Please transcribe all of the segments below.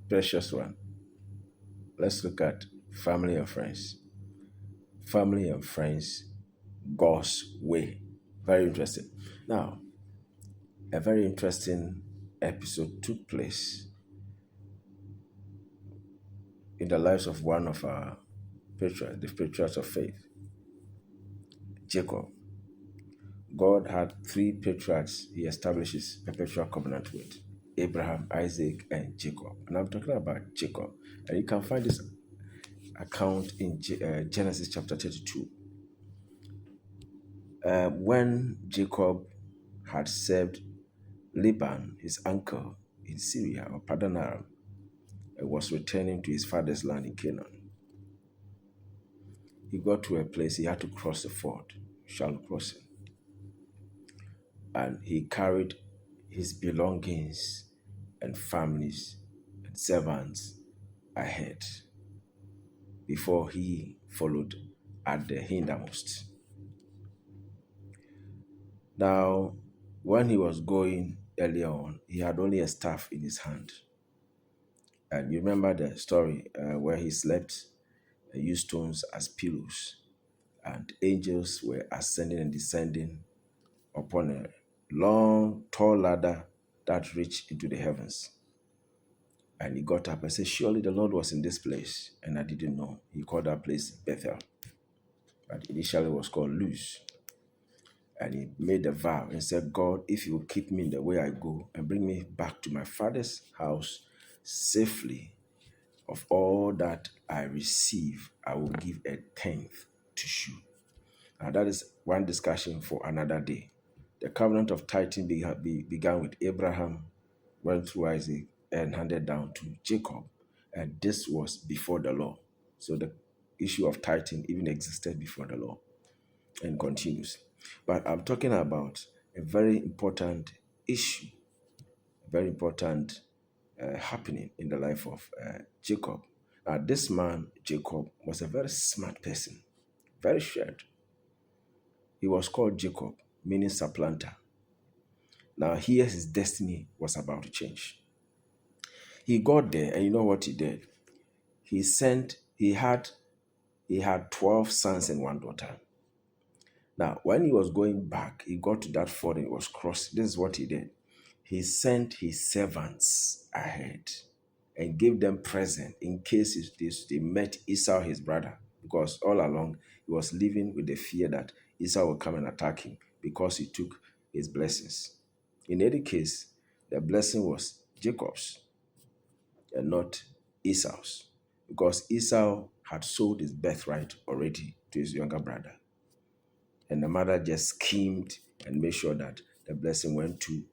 precious one. Let's look at family and friends. Family and friends, God's way. Very interesting. Now, a very interesting episode took place in the lives of one of our patriarchs, the patriarchs of faith, Jacob. God had three patriarchs he establishes a perpetual covenant with: Abraham, Isaac, and Jacob. And I'm talking about Jacob. And you can find this account in Genesis chapter 32. When Jacob had served Laban, his uncle, in Syria or Padan Aram, and was returning to his father's land in Canaan, he got to a place he had to cross the ford, shallow crossing. And he carried his belongings and families and servants ahead before he followed at the hindermost. Now, when he was going earlier on, he had only a staff in his hand. And you remember the story where he slept and used stones as pillows, and angels were ascending and descending upon a long, tall ladder that reached into the heavens. And he got up and said, surely the Lord was in this place. And I didn't know. He called that place Bethel. But initially it was called Luz. And he made a vow and said, God, if you will keep me in the way I go and bring me back to my father's house safely, of all that I receive, I will give a tenth to you. Now that is one discussion for another day. The covenant of tithing began with Abraham, went through Isaac, and handed down to Jacob. And this was before the law. So the issue of tithing even existed before the law and continues. But I'm talking about a very important issue, a very important happening in the life of Jacob. Now, this man, Jacob, was a very smart person, very shrewd. He was called Jacob, meaning supplanter. Now, here his destiny was about to change. He got there, and you know what he did? He had 12 sons and one daughter. Now, when he was going back, he got to that ford and he was crossed. This is what he did. He sent his servants ahead and gave them present in case they met Esau, his brother, because all along he was living with the fear that Esau will come and attack him because he took his blessings. In any case, the blessing was Jacob's and not Esau's, because Esau had sold his birthright already to his younger brother. And the mother just schemed and made sure that the blessing went to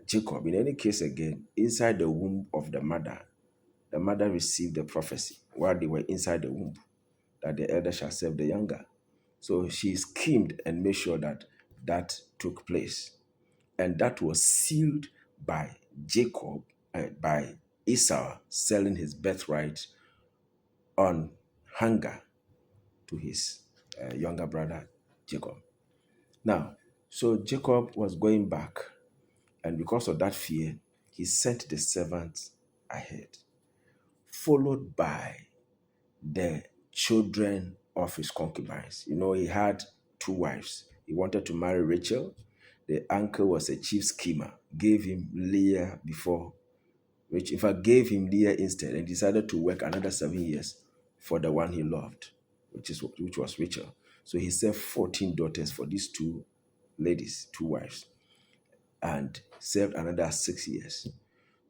Jacob. In any case, again, inside the womb of the mother received the prophecy while they were inside the womb that the elder shall serve the younger. So she schemed and made sure that that took place. And that was sealed by Jacob, by Esau selling his birthright on hunger to his younger brother Jacob. Now, so Jacob was going back, and because of that fear, he sent the servants ahead, followed by the children of his concubines. You know, he had two wives. He wanted to marry Rachel. The uncle was a chief schemer, gave him Leah before, which in fact gave him Leah instead, and decided to work another 7 years for the one he loved, which was Rachel. So he served 14 daughters for these two ladies, two wives, and served another 6 years.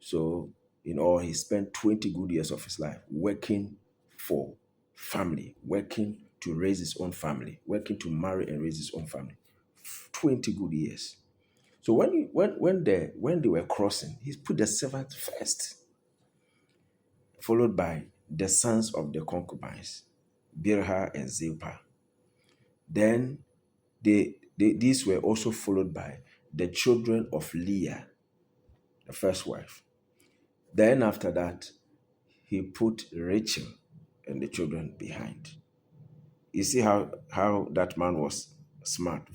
So in all, he spent 20 good years of his life working for family, working to raise his own family, working to marry and raise his own family. 20 good years. So when they were crossing, he put the servant first, followed by the sons of the concubines, Bilhah and Zilpah. Then these were also followed by the children of Leah, the first wife. Then after that, he put Rachel and the children behind. You see how that man was smart.